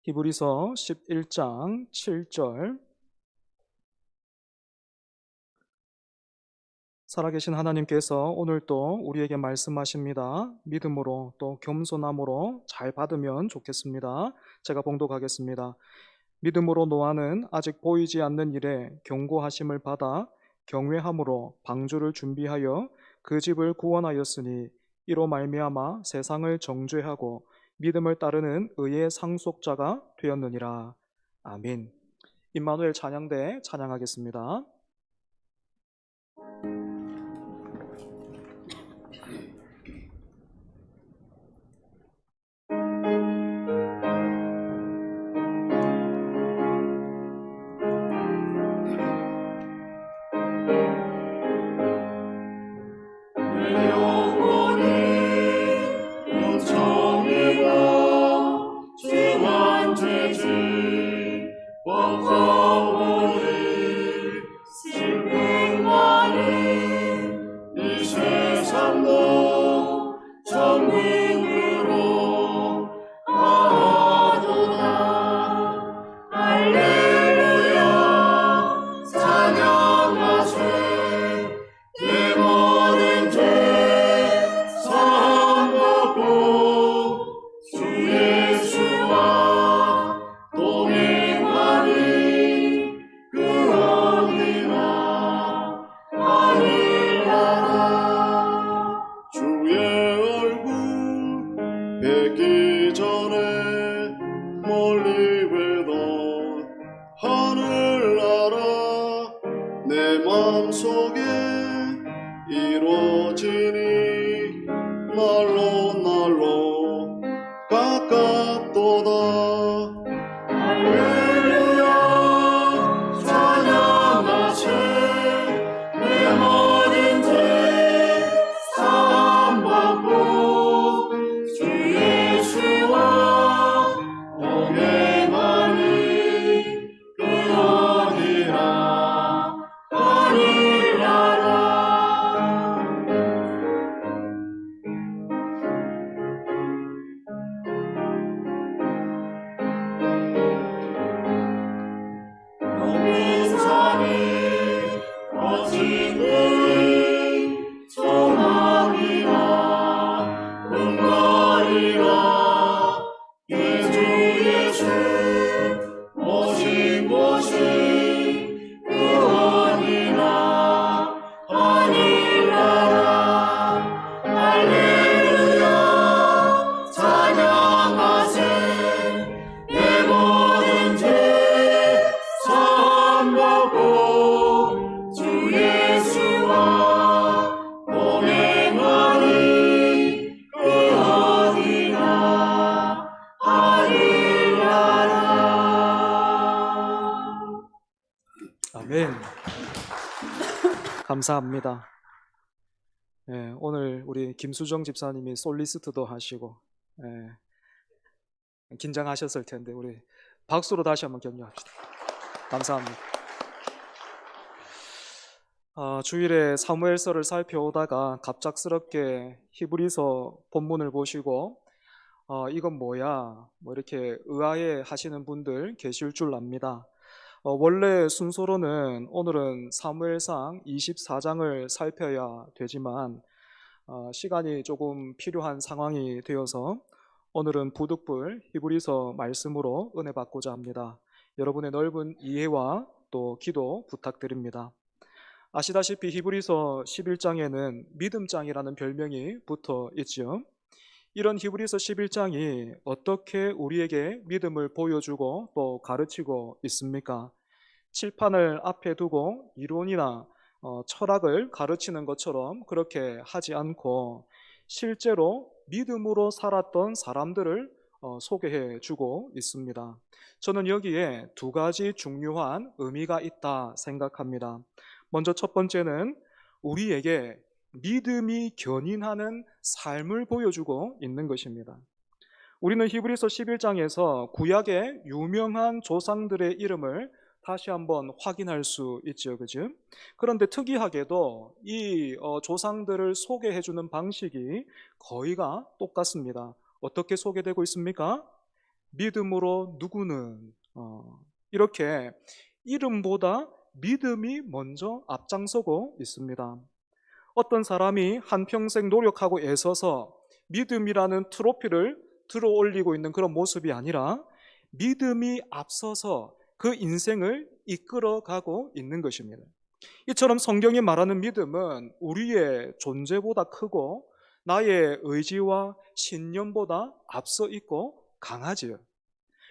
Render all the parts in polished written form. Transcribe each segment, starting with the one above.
히브리서 11장 7절. 살아계신 하나님께서 오늘 또 우리에게 말씀하십니다. 믿음으로 또 겸손함으로 잘 받으면 좋겠습니다. 제가 봉독하겠습니다. 믿음으로 노아는 아직 보이지 않는 일에 경고하심을 받아 경외함으로 방주를 준비하여 그 집을 구원하였으니 이로 말미암아 세상을 정죄하고 믿음을 따르는 의의 상속자가 되었느니라. 아멘. 임마누엘 찬양대 찬양하겠습니다. 뵙기 전에 멀리 뵈던 하늘나라 내 맘속에 이루어지니 날로 날로 가깝도다. 할렐루야 찬양하세 내 모든 죄 사함받고 아멘. 감사합니다. 네, 오늘 우리 김수정 집사님이 솔리스트도 하시고 긴장하셨을 텐데 우리 박수로 다시 한번 격려합시다. 감사합니다. 주일에 사무엘서를 살펴오다가 갑작스럽게 히브리서 본문을 보시고 이건 뭐야? 뭐 이렇게 의아해 하시는 분들 계실 줄 압니다. 원래 순서로는 오늘은 사무엘상 24장을 살펴야 되지만 시간이 조금 필요한 상황이 되어서 오늘은 부득불 히브리서 말씀으로 은혜 받고자 합니다. 여러분의 넓은 이해와 또 기도 부탁드립니다. 아시다시피 히브리서 11장에는 믿음장이라는 별명이 붙어 있죠. 이런 히브리서 11장이 어떻게 우리에게 믿음을 보여주고 또 가르치고 있습니까? 칠판을 앞에 두고 이론이나 철학을 가르치는 것처럼 그렇게 하지 않고 실제로 믿음으로 살았던 사람들을 소개해 주고 있습니다. 저는 여기에 두 가지 중요한 의미가 있다 생각합니다. 먼저 첫 번째는 우리에게 믿음이 견인하는 삶을 보여주고 있는 것입니다. 우리는 히브리서 11장에서 구약의 유명한 조상들의 이름을 다시 한번 확인할 수 있죠, 그죠? 그런데 특이하게도 이 조상들을 소개해주는 방식이 거의가 똑같습니다. 어떻게 소개되고 있습니까? 믿음으로 누구는 이렇게 이름보다 믿음이 먼저 앞장서고 있습니다. 어떤 사람이 한평생 노력하고 애써서 믿음이라는 트로피를 들어 올리고 있는 그런 모습이 아니라 믿음이 앞서서 그 인생을 이끌어가고 있는 것입니다. 이처럼 성경이 말하는 믿음은 우리의 존재보다 크고 나의 의지와 신념보다 앞서 있고 강하지요.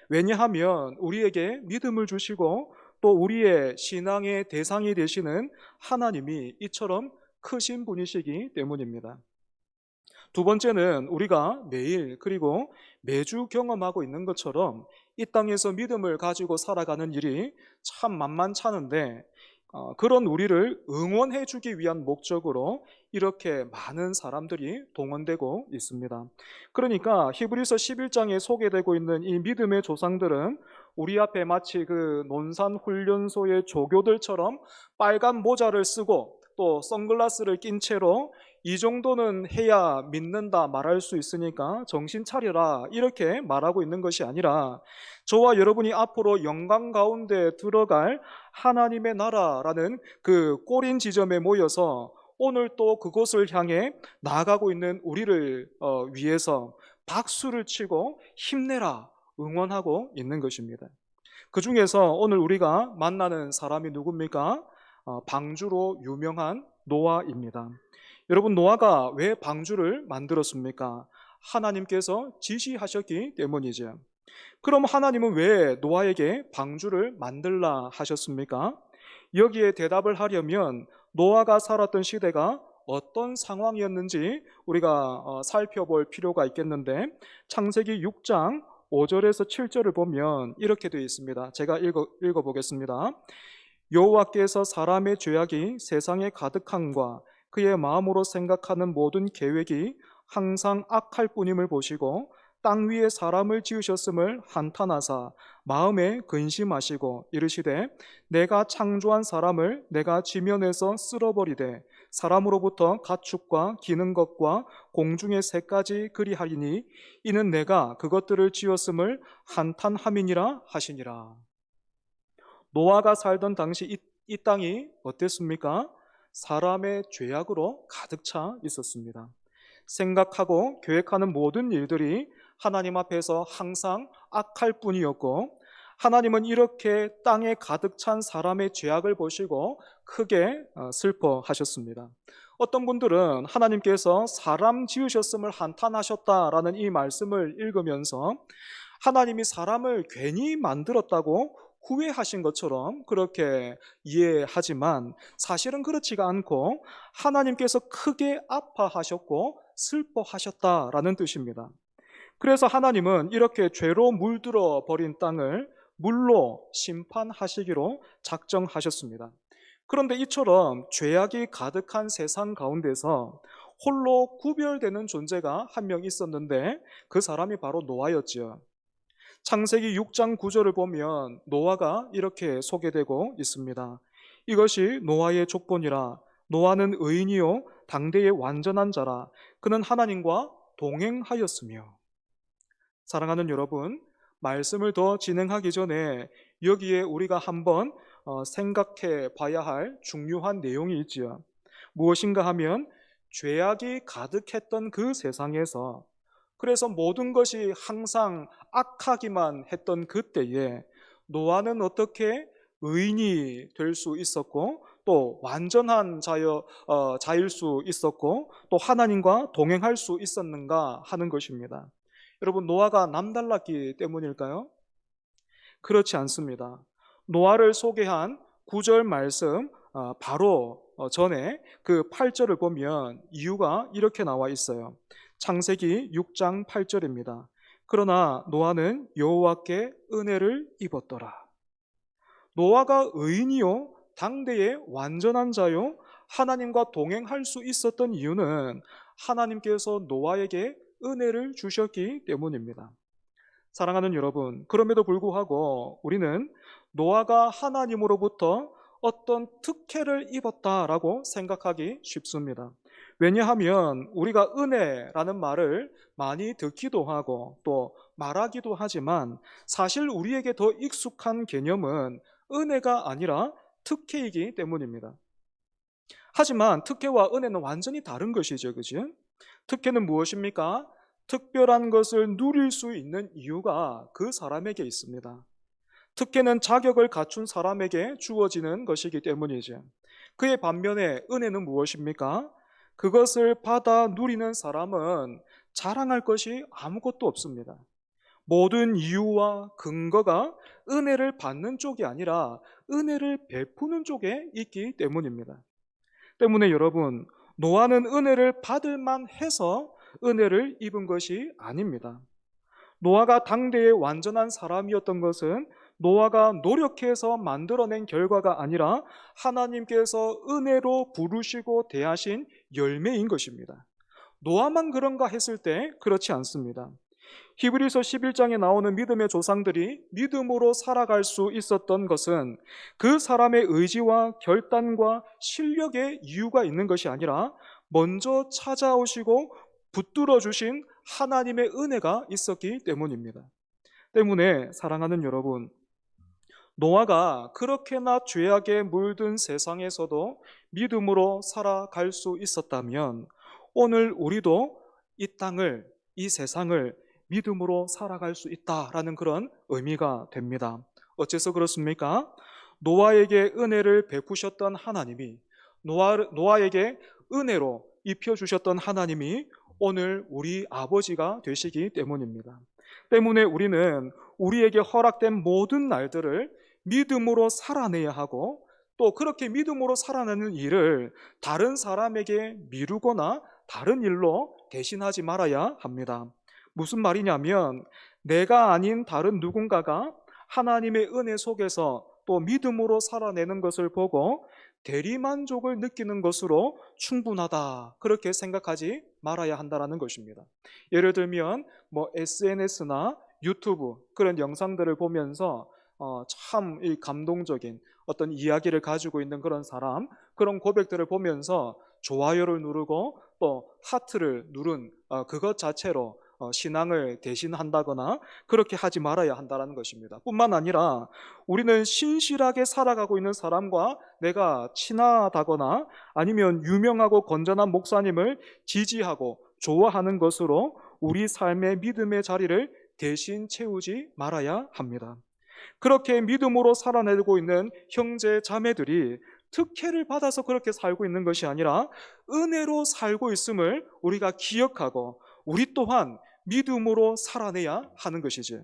왜냐하면 우리에게 믿음을 주시고 또 우리의 신앙의 대상이 되시는 하나님이 이처럼 크신 분이시기 때문입니다. 두 번째는 우리가 매일 그리고 매주 경험하고 있는 것처럼 이 땅에서 믿음을 가지고 살아가는 일이 참 만만찮은데 그런 우리를 응원해 주기 위한 목적으로 이렇게 많은 사람들이 동원되고 있습니다. 그러니까 히브리서 11장에 소개되고 있는 이 믿음의 조상들은 우리 앞에 마치 그 논산훈련소의 조교들처럼 빨간 모자를 쓰고 또 선글라스를 낀 채로 이 정도는 해야 믿는다 말할 수 있으니까 정신 차려라 이렇게 말하고 있는 것이 아니라 저와 여러분이 앞으로 영광 가운데 들어갈 하나님의 나라라는 그 꼬린 지점에 모여서 오늘 또 그곳을 향해 나아가고 있는 우리를 위해서 박수를 치고 힘내라 응원하고 있는 것입니다. 그 중에서 오늘 우리가 만나는 사람이 누굽니까? 방주로 유명한 노아입니다. 여러분, 노아가 왜 방주를 만들었습니까? 하나님께서 지시하셨기 때문이죠. 그럼 하나님은 왜 노아에게 방주를 만들라 하셨습니까? 여기에 대답을 하려면 노아가 살았던 시대가 어떤 상황이었는지 우리가 살펴볼 필요가 있겠는데 창세기 6장 5절에서 7절을 보면 이렇게 되어 있습니다. 제가 읽어보겠습니다. 여호와께서 사람의 죄악이 세상에 가득함과 그의 마음으로 생각하는 모든 계획이 항상 악할 뿐임을 보시고 땅 위에 사람을 지으셨음을 한탄하사 마음에 근심하시고 이르시되 내가 창조한 사람을 내가 지면에서 쓸어버리되 사람으로부터 가축과 기는 것과 공중의 새까지 그리하리니 이는 내가 그것들을 지었음을 한탄함이니라 하시니라. 노아가 살던 당시 이 땅이 어땠습니까? 사람의 죄악으로 가득 차 있었습니다. 생각하고 계획하는 모든 일들이 하나님 앞에서 항상 악할 뿐이었고 하나님은 이렇게 땅에 가득 찬 사람의 죄악을 보시고 크게 슬퍼하셨습니다. 어떤 분들은 하나님께서 사람 지으셨음을 한탄하셨다라는 이 말씀을 읽으면서 하나님이 사람을 괜히 만들었다고 후회하신 것처럼 그렇게 이해하지만 사실은 그렇지가 않고 하나님께서 크게 아파하셨고 슬퍼하셨다라는 뜻입니다. 그래서 하나님은 이렇게 죄로 물들어 버린 땅을 물로 심판하시기로 작정하셨습니다. 그런데 이처럼 죄악이 가득한 세상 가운데서 홀로 구별되는 존재가 한 명 있었는데 그 사람이 바로 노아였죠. 창세기 6장 9절을 보면 노아가 이렇게 소개되고 있습니다. 이것이 노아의 족본이라. 노아는 의인이요 당대의 완전한 자라. 그는 하나님과 동행하였으며. 사랑하는 여러분, 말씀을 더 진행하기 전에 여기에 우리가 한번 생각해 봐야 할 중요한 내용이 있지요. 무엇인가 하면 죄악이 가득했던 그 세상에서 그래서 모든 것이 항상 악하기만 했던 그때에 노아는 어떻게 의인이 될 수 있었고 또 완전한 자일 수 있었고 또 하나님과 동행할 수 있었는가 하는 것입니다. 여러분, 노아가 남달랐기 때문일까요? 그렇지 않습니다. 노아를 소개한 9절 말씀 바로 전에 그 8절을 보면 이유가 이렇게 나와 있어요. 창세기 6장 8절입니다. 그러나 노아는 여호와께 은혜를 입었더라. 노아가 의인이요 당대의 완전한 자요 하나님과 동행할 수 있었던 이유는 하나님께서 노아에게 은혜를 주셨기 때문입니다. 사랑하는 여러분, 그럼에도 불구하고 우리는 노아가 하나님으로부터 어떤 특혜를 입었다라고 생각하기 쉽습니다. 왜냐하면 우리가 은혜라는 말을 많이 듣기도 하고 또 말하기도 하지만 사실 우리에게 더 익숙한 개념은 은혜가 아니라 특혜이기 때문입니다. 하지만 특혜와 은혜는 완전히 다른 것이죠. 그죠? 특혜는 무엇입니까? 특별한 것을 누릴 수 있는 이유가 그 사람에게 있습니다. 특혜는 자격을 갖춘 사람에게 주어지는 것이기 때문이죠. 그의 반면에 은혜는 무엇입니까? 그것을 받아 누리는 사람은 자랑할 것이 아무것도 없습니다. 모든 이유와 근거가 은혜를 받는 쪽이 아니라 은혜를 베푸는 쪽에 있기 때문입니다. 때문에 여러분, 노아는 은혜를 받을 만해서 은혜를 입은 것이 아닙니다. 노아가 당대의 완전한 사람이었던 것은 노아가 노력해서 만들어낸 결과가 아니라 하나님께서 은혜로 부르시고 대하신 열매인 것입니다. 노아만 그런가 했을 때 그렇지 않습니다. 히브리서 11장에 나오는 믿음의 조상들이 믿음으로 살아갈 수 있었던 것은 그 사람의 의지와 결단과 실력에 이유가 있는 것이 아니라 먼저 찾아오시고 붙들어 주신 하나님의 은혜가 있었기 때문입니다. 때문에 사랑하는 여러분, 노아가 그렇게나 죄악에 물든 세상에서도 믿음으로 살아갈 수 있었다면 오늘 우리도 이 땅을, 이 세상을 믿음으로 살아갈 수 있다라는 그런 의미가 됩니다. 어째서 그렇습니까? 노아에게 은혜를 베푸셨던 하나님이, 노아에게 은혜로 입혀주셨던 하나님이 오늘 우리 아버지가 되시기 때문입니다. 때문에 우리는 우리에게 허락된 모든 날들을 믿음으로 살아내야 하고, 또 그렇게 믿음으로 살아내는 일을 다른 사람에게 미루거나 다른 일로 대신하지 말아야 합니다. 무슨 말이냐면, 내가 아닌 다른 누군가가 하나님의 은혜 속에서 또 믿음으로 살아내는 것을 보고 대리만족을 느끼는 것으로 충분하다, 그렇게 생각하지 말아야 한다는 것입니다. 예를 들면 SNS나 유튜브 그런 영상들을 보면서 참 감동적인 어떤 이야기를 가지고 있는 그런 사람, 그런 고백들을 보면서 좋아요를 누르고 또 하트를 누른 그것 자체로 신앙을 대신한다거나 그렇게 하지 말아야 한다는 것입니다. 뿐만 아니라 우리는 신실하게 살아가고 있는 사람과 내가 친하다거나 아니면 유명하고 건전한 목사님을 지지하고 좋아하는 것으로 우리 삶의 믿음의 자리를 대신 채우지 말아야 합니다. 그렇게 믿음으로 살아내고 있는 형제 자매들이 특혜를 받아서 그렇게 살고 있는 것이 아니라 은혜로 살고 있음을 우리가 기억하고 우리 또한 믿음으로 살아내야 하는 것이지.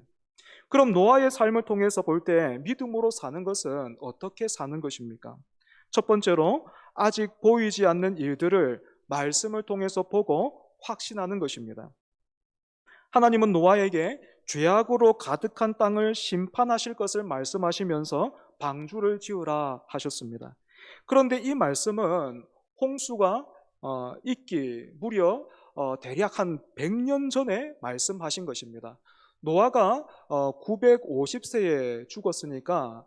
그럼 노아의 삶을 통해서 볼 때 믿음으로 사는 것은 어떻게 사는 것입니까? 첫 번째로 아직 보이지 않는 일들을 말씀을 통해서 보고 확신하는 것입니다. 하나님은 노아에게 죄악으로 가득한 땅을 심판하실 것을 말씀하시면서 방주를 지으라 하셨습니다. 그런데 이 말씀은 홍수가 있기 무려 대략 한 100년 전에 말씀하신 것입니다. 노아가 950세에 죽었으니까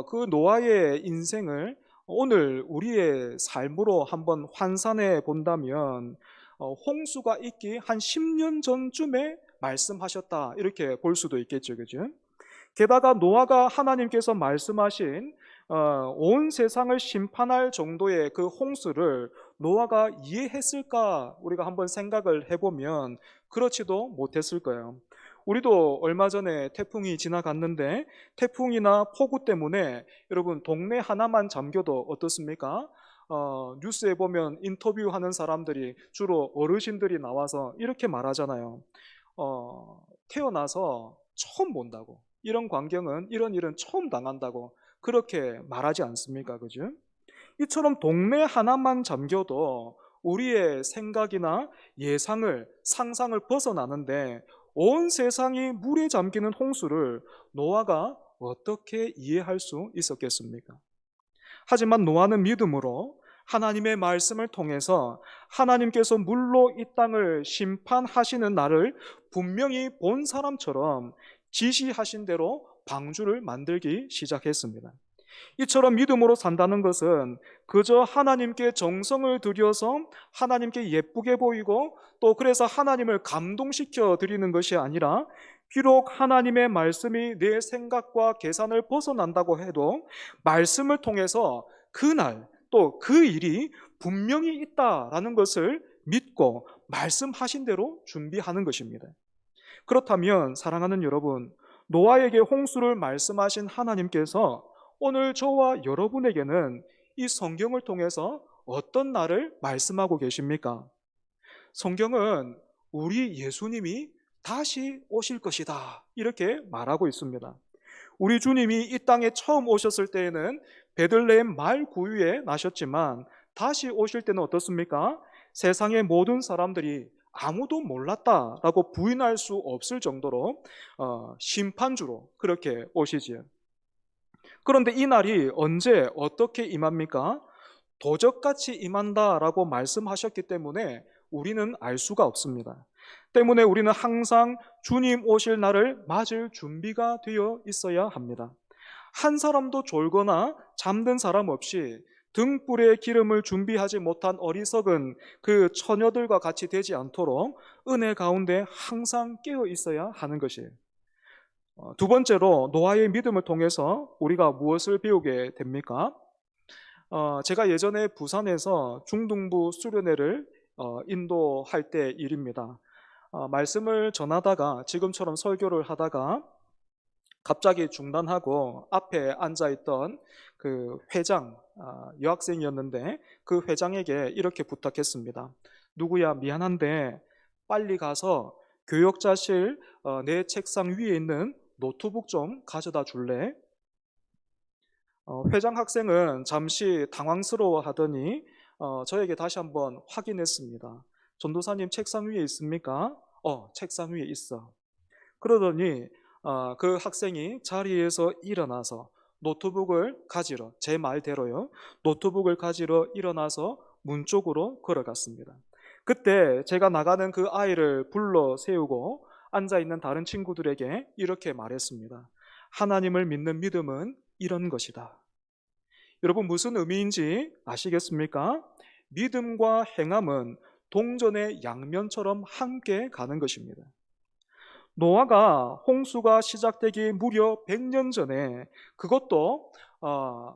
그 노아의 인생을 오늘 우리의 삶으로 한번 환산해 본다면 홍수가 있기 한 10년 전쯤에 말씀하셨다, 이렇게 볼 수도 있겠죠. 그죠? 게다가 노아가 하나님께서 말씀하신 온 세상을 심판할 정도의 그 홍수를 노아가 이해했을까, 우리가 한번 생각을 해보면 그렇지도 못했을 거예요. 우리도 얼마 전에 태풍이 지나갔는데 태풍이나 폭우 때문에 여러분 동네 하나만 잠겨도 어떻습니까? 뉴스에 보면 인터뷰하는 사람들이 주로 어르신들이 나와서 이렇게 말하잖아요. 태어나서 처음 본다고, 이런 광경은, 이런 일은 처음 당한다고 그렇게 말하지 않습니까? 그죠? 이처럼 동네 하나만 잠겨도 우리의 생각이나 예상을, 상상을 벗어나는데 온 세상이 물에 잠기는 홍수를 노아가 어떻게 이해할 수 있었겠습니까? 하지만 노아는 믿음으로 하나님의 말씀을 통해서 하나님께서 물로 이 땅을 심판하시는 날을 분명히 본 사람처럼 지시하신 대로 방주를 만들기 시작했습니다. 이처럼 믿음으로 산다는 것은 그저 하나님께 정성을 들여서 하나님께 예쁘게 보이고 또 그래서 하나님을 감동시켜 드리는 것이 아니라 비록 하나님의 말씀이 내 생각과 계산을 벗어난다고 해도 말씀을 통해서 그날 또 그 일이 분명히 있다라는 것을 믿고 말씀하신 대로 준비하는 것입니다. 그렇다면 사랑하는 여러분, 노아에게 홍수를 말씀하신 하나님께서 오늘 저와 여러분에게는 이 성경을 통해서 어떤 날을 말씀하고 계십니까? 성경은 우리 예수님이 다시 오실 것이다, 이렇게 말하고 있습니다. 우리 주님이 이 땅에 처음 오셨을 때에는 베들레헴 말 구유에 나셨지만 다시 오실 때는 어떻습니까? 세상의 모든 사람들이 아무도 몰랐다라고 부인할 수 없을 정도로 심판주로 그렇게 오시지요. 그런데 이 날이 언제 어떻게 임합니까? 도적같이 임한다라고 말씀하셨기 때문에 우리는 알 수가 없습니다. 때문에 우리는 항상 주님 오실 날을 맞을 준비가 되어 있어야 합니다. 한 사람도 졸거나 잠든 사람 없이 등불에 기름을 준비하지 못한 어리석은 그 처녀들과 같이 되지 않도록 은혜 가운데 항상 깨어 있어야 하는 것이에요. 두 번째로 노아의 믿음을 통해서 우리가 무엇을 배우게 됩니까? 제가 예전에 부산에서 중등부 수련회를 인도할 때 일입니다. 말씀을 전하다가 지금처럼 설교를 하다가 갑자기 중단하고 앞에 앉아있던 그 회장, 여학생이었는데 그 회장에게 이렇게 부탁했습니다. 누구야, 미안한데 빨리 가서 교역자실 내 책상 위에 있는 노트북 좀 가져다 줄래? 회장 학생은 잠시 당황스러워 하더니 저에게 다시 한번 확인했습니다. 전도사님 책상 위에 있습니까? 책상 위에 있어. 그러더니 그 학생이 자리에서 일어나서 노트북을 가지러, 제 말대로요, 노트북을 가지러 일어나서 문 쪽으로 걸어갔습니다. 그때 제가 나가는 그 아이를 불러 세우고 앉아있는 다른 친구들에게 이렇게 말했습니다. 하나님을 믿는 믿음은 이런 것이다. 여러분, 무슨 의미인지 아시겠습니까? 믿음과 행함은 동전의 양면처럼 함께 가는 것입니다. 노아가 홍수가 시작되기 무려 100년 전에, 그것도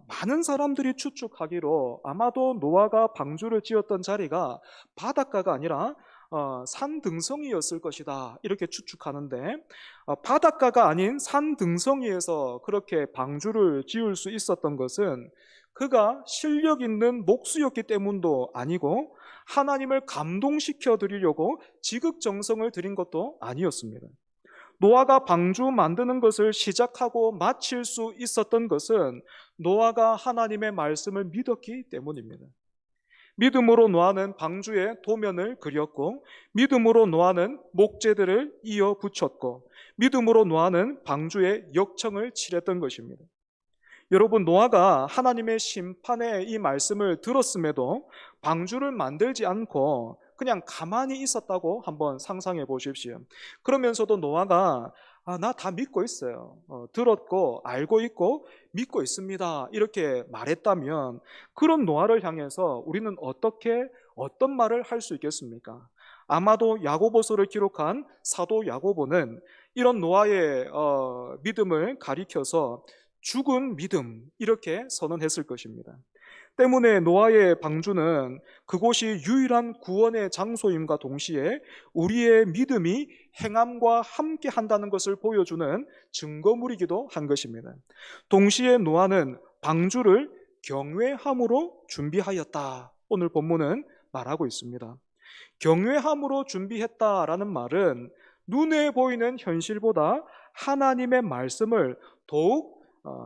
많은 사람들이 추측하기로 아마도 노아가 방주를 지었던 자리가 바닷가가 아니라 산 등성이였을 것이다, 이렇게 추측하는데, 바닷가가 아닌 산 등성이에서 그렇게 방주를 지을 수 있었던 것은 그가 실력 있는 목수였기 때문도 아니고 하나님을 감동시켜 드리려고 지극정성을 들인 것도 아니었습니다. 노아가 방주 만드는 것을 시작하고 마칠 수 있었던 것은 노아가 하나님의 말씀을 믿었기 때문입니다. 믿음으로 노아는 방주에 도면을 그렸고, 믿음으로 노아는 목재들을 이어 붙였고, 믿음으로 노아는 방주에 역청을 칠했던 것입니다. 여러분, 노아가 하나님의 심판의 이 말씀을 들었음에도 방주를 만들지 않고 그냥 가만히 있었다고 한번 상상해 보십시오. 그러면서도 노아가 나 다 믿고 있어요. 들었고 알고 있고 믿고 있습니다, 이렇게 말했다면 그런 노아를 향해서 우리는 어떤 말을 할 수 있겠습니까? 아마도 야고보서를 기록한 사도 야고보는 이런 노아의 믿음을 가리켜서 죽은 믿음, 이렇게 선언했을 것입니다. 때문에 노아의 방주는 그곳이 유일한 구원의 장소임과 동시에 우리의 믿음이 행함과 함께 한다는 것을 보여주는 증거물이기도 한 것입니다. 동시에 노아는 방주를 경외함으로 준비하였다, 오늘 본문은 말하고 있습니다. 경외함으로 준비했다라는 말은 눈에 보이는 현실보다 하나님의 말씀을 더욱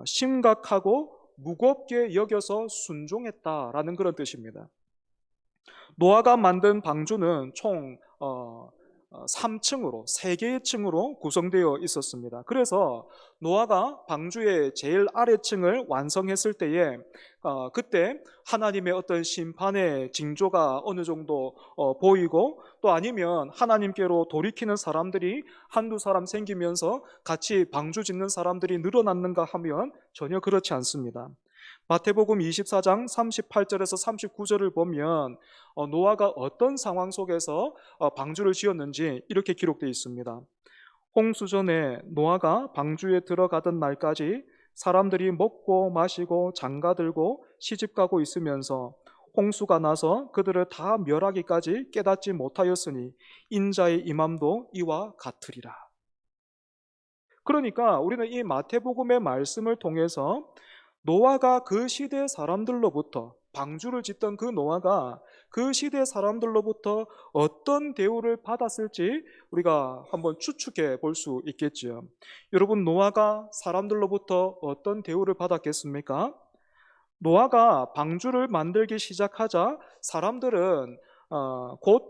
심각하고 무겁게 여겨서 순종했다라는 그런 뜻입니다. 노아가 만든 방주는 총 3층으로, 3개의 층으로 구성되어 있었습니다. 그래서 노아가 방주의 제일 아래층을 완성했을 때에 그때 하나님의 어떤 심판의 징조가 어느 정도 보이고, 또 아니면 하나님께로 돌이키는 사람들이 한두 사람 생기면서 같이 방주 짓는 사람들이 늘어났는가 하면 전혀 그렇지 않습니다. 마태복음 24장 38절에서 39절을 보면 노아가 어떤 상황 속에서 방주를 지었는지 이렇게 기록되어 있습니다. 홍수 전에 노아가 방주에 들어가던 날까지 사람들이 먹고 마시고 장가들고 시집가고 있으면서 홍수가 나서 그들을 다 멸하기까지 깨닫지 못하였으니 인자의 임함도 이와 같으리라. 그러니까 우리는 이 마태복음의 말씀을 통해서 노아가 그 시대 사람들로부터, 방주를 짓던 그 노아가 그 시대 사람들로부터 어떤 대우를 받았을지 우리가 한번 추측해 볼 수 있겠지요. 여러분, 노아가 사람들로부터 어떤 대우를 받았겠습니까? 노아가 방주를 만들기 시작하자 사람들은 곧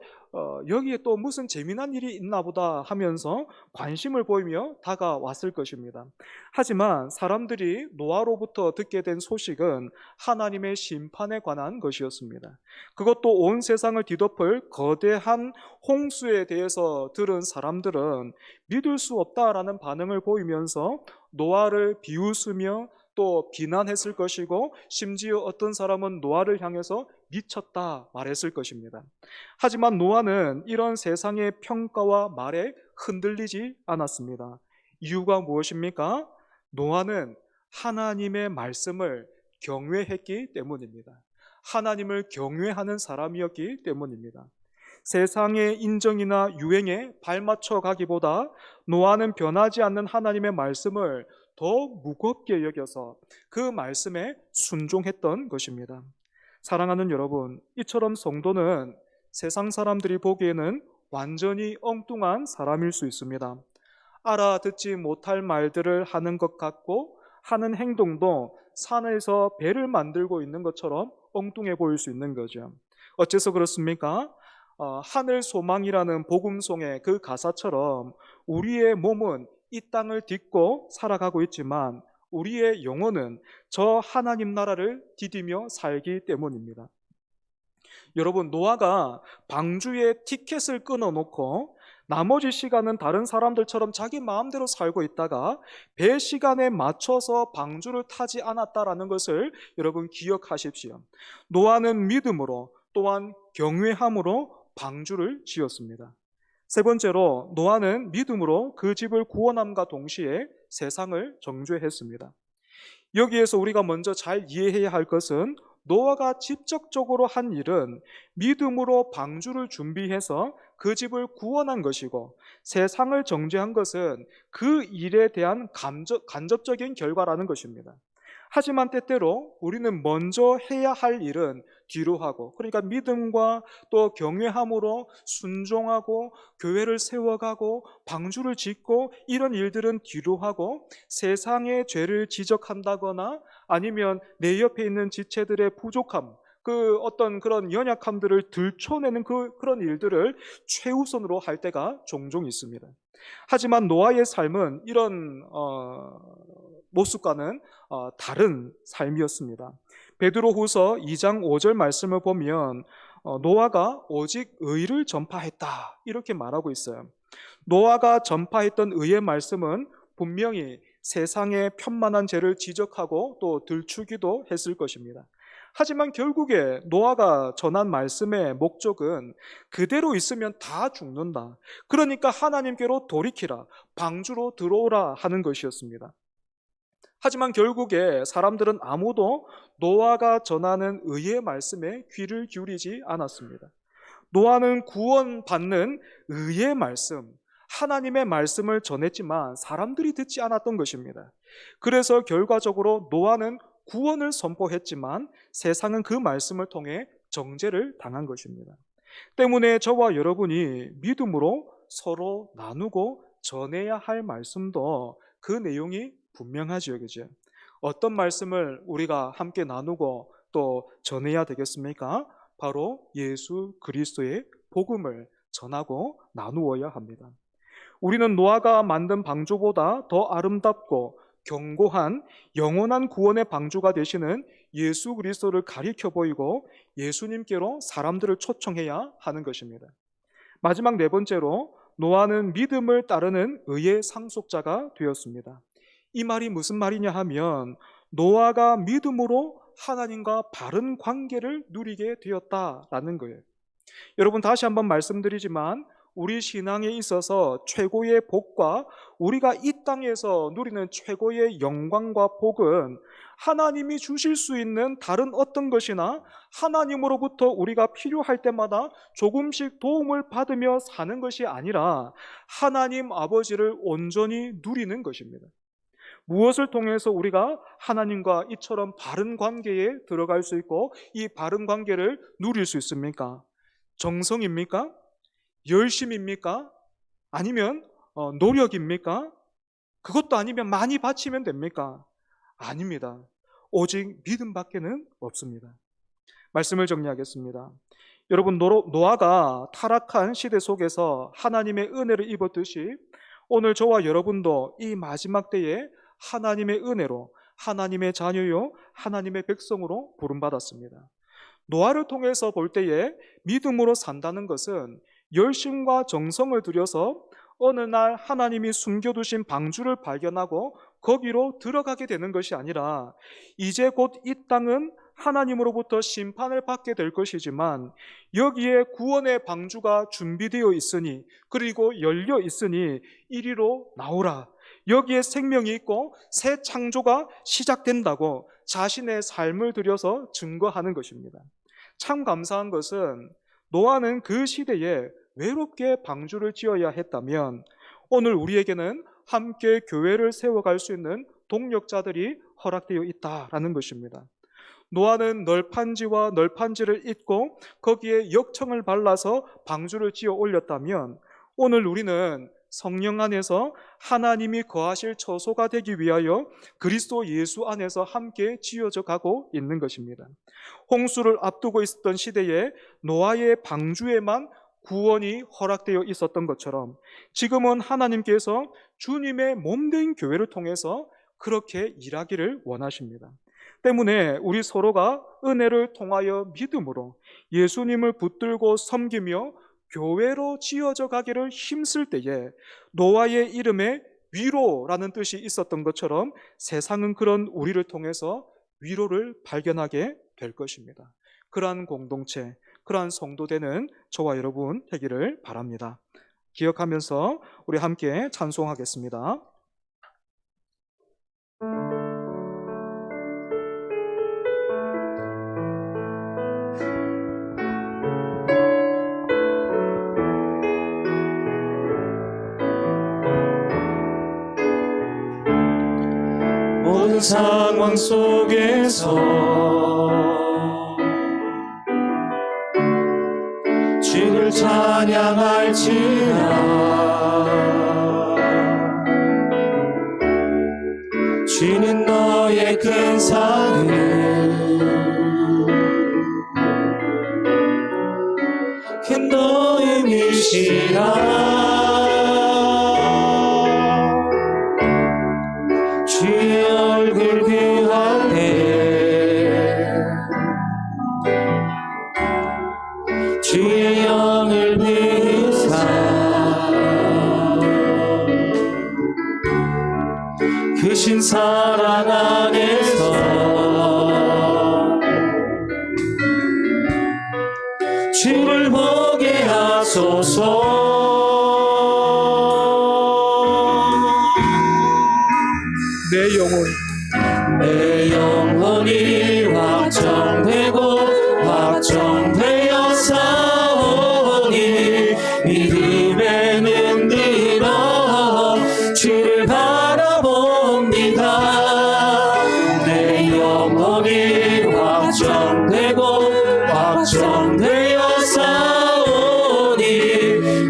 여기에 또 무슨 재미난 일이 있나 보다 하면서 관심을 보이며 다가왔을 것입니다. 하지만 사람들이 노아로부터 듣게 된 소식은 하나님의 심판에 관한 것이었습니다. 그것도 온 세상을 뒤덮을 거대한 홍수에 대해서 들은 사람들은 믿을 수 없다라는 반응을 보이면서 노아를 비웃으며 또 비난했을 것이고, 심지어 어떤 사람은 노아를 향해서 미쳤다 말했을 것입니다. 하지만 노아는 이런 세상의 평가와 말에 흔들리지 않았습니다. 이유가 무엇입니까? 노아는 하나님의 말씀을 경외했기 때문입니다. 하나님을 경외하는 사람이었기 때문입니다. 세상의 인정이나 유행에 발맞춰 가기보다 노아는 변하지 않는 하나님의 말씀을 더 무겁게 여겨서 그 말씀에 순종했던 것입니다. 사랑하는 여러분, 이처럼 성도는 세상 사람들이 보기에는 완전히 엉뚱한 사람일 수 있습니다. 알아듣지 못할 말들을 하는 것 같고, 하는 행동도 산에서 배를 만들고 있는 것처럼 엉뚱해 보일 수 있는 거죠. 어째서 그렇습니까? 하늘 소망이라는 복음송의 그 가사처럼 우리의 몸은 이 땅을 딛고 살아가고 있지만 우리의 영혼은 저 하나님 나라를 디디며 살기 때문입니다. 여러분, 노아가 방주에 티켓을 끊어놓고 나머지 시간은 다른 사람들처럼 자기 마음대로 살고 있다가 배 시간에 맞춰서 방주를 타지 않았다라는 것을 여러분 기억하십시오. 노아는 믿음으로 또한 경외함으로 방주를 지었습니다. 세 번째로, 노아는 믿음으로 그 집을 구원함과 동시에 세상을 정죄했습니다. 여기에서 우리가 먼저 잘 이해해야 할 것은 노아가 직접적으로 한 일은 믿음으로 방주를 준비해서 그 집을 구원한 것이고, 세상을 정죄한 것은 그 일에 대한 간접적인 결과라는 것입니다. 하지만 때때로 우리는 먼저 해야 할 일은 뒤로 하고, 그러니까 믿음과 또 경외함으로 순종하고 교회를 세워가고 방주를 짓고 이런 일들은 뒤로 하고, 세상의 죄를 지적한다거나 아니면 내 옆에 있는 지체들의 부족함, 그 어떤 그런 연약함들을 들춰내는 그런 일들을 최우선으로 할 때가 종종 있습니다. 하지만 노아의 삶은 이런 모습과는 다른 삶이었습니다. 베드로후서 2장 5절 말씀을 보면 노아가 오직 의를 전파했다 이렇게 말하고 있어요. 노아가 전파했던 의의 말씀은 분명히 세상의 편만한 죄를 지적하고 또 들추기도 했을 것입니다. 하지만 결국에 노아가 전한 말씀의 목적은 그대로 있으면 다 죽는다, 그러니까 하나님께로 돌이키라, 방주로 들어오라 하는 것이었습니다. 하지만 결국에 사람들은 아무도 노아가 전하는 의의 말씀에 귀를 기울이지 않았습니다. 노아는 구원받는 의의 말씀, 하나님의 말씀을 전했지만 사람들이 듣지 않았던 것입니다. 그래서 결과적으로 노아는 구원을 선포했지만 세상은 그 말씀을 통해 정죄를 당한 것입니다. 때문에 저와 여러분이 믿음으로 서로 나누고 전해야 할 말씀도 그 내용이 분명하지요, 그죠? 어떤 말씀을 우리가 함께 나누고 또 전해야 되겠습니까? 바로 예수 그리스도의 복음을 전하고 나누어야 합니다. 우리는 노아가 만든 방주보다 더 아름답고 견고한 영원한 구원의 방주가 되시는 예수 그리스도를 가리켜 보이고 예수님께로 사람들을 초청해야 하는 것입니다. 마지막 네 번째로, 노아는 믿음을 따르는 의의 상속자가 되었습니다. 이 말이 무슨 말이냐 하면 노아가 믿음으로 하나님과 바른 관계를 누리게 되었다라는 거예요. 여러분, 다시 한번 말씀드리지만 우리 신앙에 있어서 최고의 복과 우리가 이 땅에서 누리는 최고의 영광과 복은 하나님이 주실 수 있는 다른 어떤 것이나 하나님으로부터 우리가 필요할 때마다 조금씩 도움을 받으며 사는 것이 아니라 하나님 아버지를 온전히 누리는 것입니다. 무엇을 통해서 우리가 하나님과 이처럼 바른 관계에 들어갈 수 있고 이 바른 관계를 누릴 수 있습니까? 정성입니까? 열심입니까? 아니면 노력입니까? 그것도 아니면 많이 바치면 됩니까? 아닙니다. 오직 믿음밖에는 없습니다. 말씀을 정리하겠습니다. 여러분, 노아가 타락한 시대 속에서 하나님의 은혜를 입었듯이 오늘 저와 여러분도 이 마지막 때에 하나님의 은혜로 하나님의 자녀요 하나님의 백성으로 부름받았습니다. 노아를 통해서 볼 때에 믿음으로 산다는 것은 열심과 정성을 들여서 어느 날 하나님이 숨겨두신 방주를 발견하고 거기로 들어가게 되는 것이 아니라 이제 곧 이 땅은 하나님으로부터 심판을 받게 될 것이지만 여기에 구원의 방주가 준비되어 있으니 그리고 열려 있으니 이리로 나오라. 여기에 생명이 있고 새 창조가 시작된다고 자신의 삶을 들여서 증거하는 것입니다. 참 감사한 것은 노아는 그 시대에 외롭게 방주를 지어야 했다면 오늘 우리에게는 함께 교회를 세워갈 수 있는 동력자들이 허락되어 있다라는 것입니다. 노아는 널판지와 널판지를 잇고 거기에 역청을 발라서 방주를 지어 올렸다면 오늘 우리는 성령 안에서 하나님이 거하실 처소가 되기 위하여 그리스도 예수 안에서 함께 지어져 가고 있는 것입니다. 홍수를 앞두고 있었던 시대에 노아의 방주에만 구원이 허락되어 있었던 것처럼 지금은 하나님께서 주님의 몸된 교회를 통해서 그렇게 일하기를 원하십니다. 때문에 우리 서로가 은혜를 통하여 믿음으로 예수님을 붙들고 섬기며 교회로 지어져 가기를 힘쓸 때에 노아의 이름에 위로라는 뜻이 있었던 것처럼 세상은 그런 우리를 통해서 위로를 발견하게 될 것입니다. 그러한 공동체, 그러한 성도 되는 저와 여러분 되기를 바랍니다. 기억하면서 우리 함께 찬송하겠습니다. 모든 상황 속에서 주를 찬양할지라 주는 너의 큰 사랑을 큰 도움이시라 주의 얼굴 구할 때 주의 영을 비사 크신 사랑 안에서 주를 보게 하소서. 내 영혼이 확정되고 확정되어 사오니 믿음에는 들어 주를 바라봅니다. 내 영혼이 확정되고 확정되어 사오니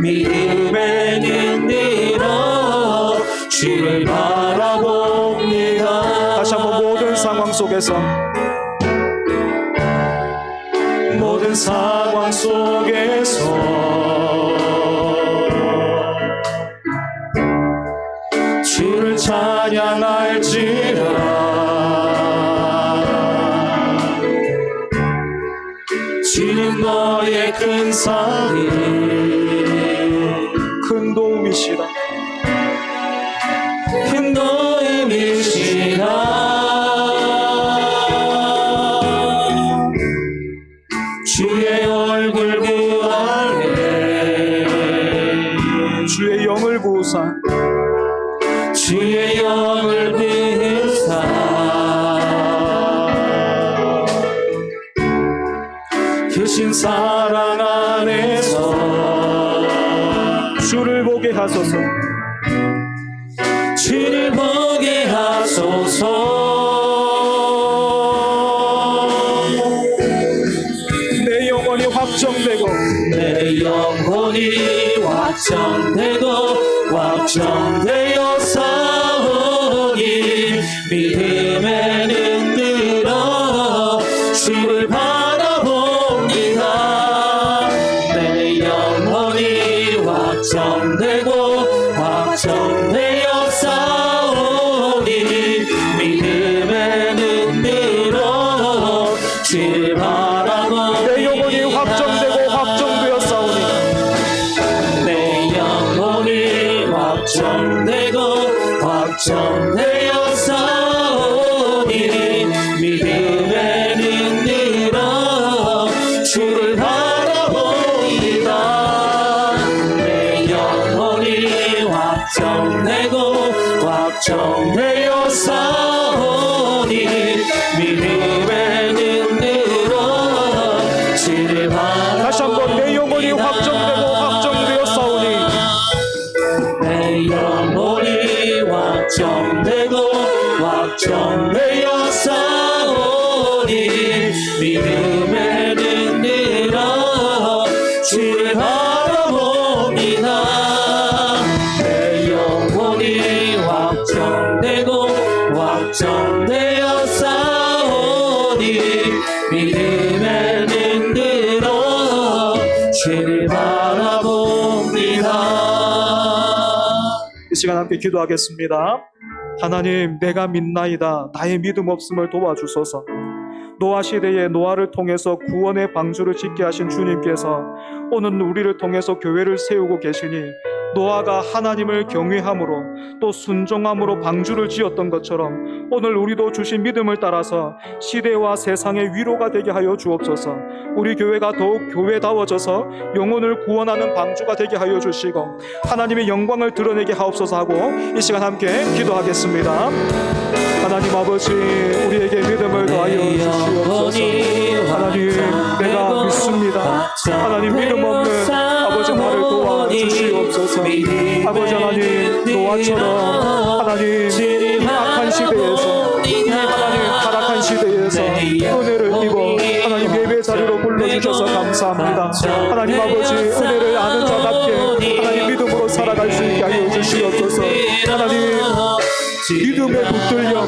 믿음에는 들어 주를 바라봅니다. 다시 한번 모든 상황 속에서 모든 상황 속에서 주를 찬양할지라 주는 너의 큰 사랑 큰 도움이시다. 큰 도움이시라 주의 얼굴 구하네 사랑 안에서 주를 보게 하소서. 주를 보게 하소서. 내 영혼이 확정되고 내 영혼이 확정되어 싸우니 믿음에는 늘어 주를 바라봅니다. 내 영혼이 확정되어 싸우니 믿음에는 늘어 주를 바라봅니다. 내 영혼이 확정되어 싸우니 내 영혼이 확정되어 싸우니 믿음에는 늘어 주를 바라봅니다. 내 영혼이 확정되어 싸우니 믿음에는 늘어 주를 바라봅니다. 다시 한번 내 영혼이 확정되어 싸우니 내 영혼이 확정되어 싸우니 믿음에는 늘어 주를 바라봅니다. 내 영혼이 확정되어 싸우니 믿음에는 늘어 주를 바라봅니다. 이 시간 함께 기도하겠습니다. 하나님, 내가 믿나이다. 나의 믿음 없음을 도와주소서. 노아 시대에 노아를 통해서 구원의 방주를 짓게 하신 주님께서 오늘 우리를 통해서 교회를 세우고 계시니 노아가 하나님을 경외함으로 또 순종함으로 방주를 지었던 것처럼 오늘 우리도 주신 믿음을 따라서 시대와 세상의 위로가 되게 하여 주옵소서. 우리 교회가 더욱 교회다워져서 영혼을 구원하는 방주가 되게 하여 주시고 하나님의 영광을 드러내게 하옵소서 하고 이 시간 함께 기도하겠습니다. 하나님 아버지, 우리에게 믿음을 더하여 주시옵소서. 하나님, 내가 믿습니다. 하나님, 믿음 없는 아버지 나를 도와주시옵소서. 아버지 하나님, 노아처럼 하나님 이 악한 시대에서 하나님 타락한 시대에서 은혜를 입어 하나님 예배 자리로 불러주셔서 감사합니다. 하나님 아버지, 은혜를 아는 자답게 하나님 믿음으로 살아갈 수 있게 하여 주시옵소서. 하나님, 믿음에 붙들려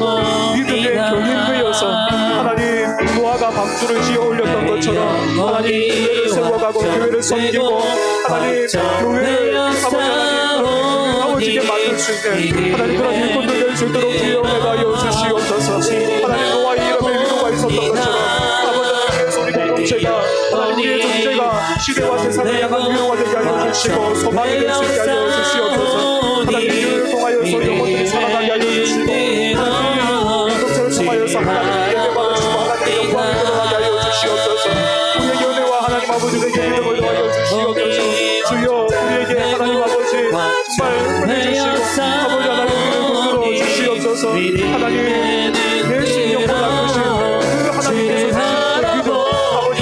믿음에 경인되어서 하나님 노아가 방주를 지어 올렸던 것처럼 하나님 교회를 세워가고 교회를 섬기고 하나님 교회를 아버지게 만들 수 있는 하나님 그런 일꾼들 될 수 있도록 주여 하여 주시옵소서. 하나님 노아의 이름에 위로가 있었던 것처럼 아버지 하나님께서 우리 공동체가 하나님 우리의 존재가 시대와 세상을 향한 위로가 되게 하여 주시고 소망이 될 수 있게 하여 주시옵소서. 하나님 교회를 통하여서 영혼들이 살아나게 하여 주시고 공동체를 통하여서 하나님의 예배받을 수 하나님의 영광을 드러나게 하여 주시옵소서. 우리에게 은혜와 하나님 아버지에게 믿음을 더하여 주시옵소서. 주여 우리에게 하나님 아버지 정말 보내주시고 아버지 하나님 우리를 붙들어 주시옵소서. 하나님 내 심령 보다그신 그 하나님께서 주신 그 믿음 아버지 그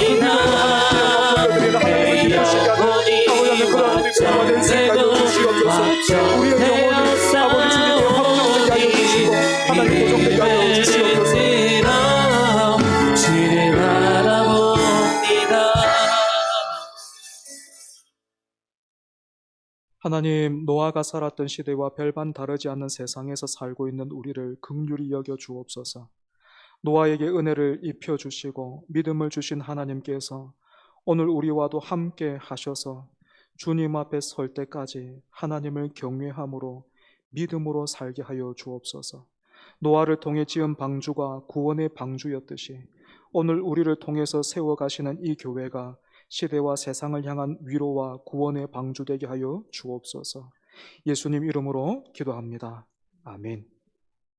믿음으로 하나님께 영광 돌려드리는 하나님을 기쁘시게 하는 아버지 하나님 그런 우리 부모가 될 수 있게 하여 주시옵소서. 우리의 영혼을 아버지 주님께 확정되게 하여 주시고 하나님 고정되게 하여 주시옵소서. 주를 바라봅니다. 하나님, 노아가 살았던 시대와 별반 다르지 않는 세상에서 살고 있는 우리를 긍휼히 여겨 주옵소서. 노아에게 은혜를 입혀 주시고 믿음을 주신 하나님께서 오늘 우리와도 함께 하셔서 주님 앞에 설 때까지 하나님을 경외함으로 믿음으로 살게 하여 주옵소서. 노아를 통해 지은 방주가 구원의 방주였듯이 오늘 우리를 통해서 세워가시는 이 교회가 시대와 세상을 향한 위로와 구원의 방주 되게 하여 주옵소서. 예수님 이름으로 기도합니다. 아멘.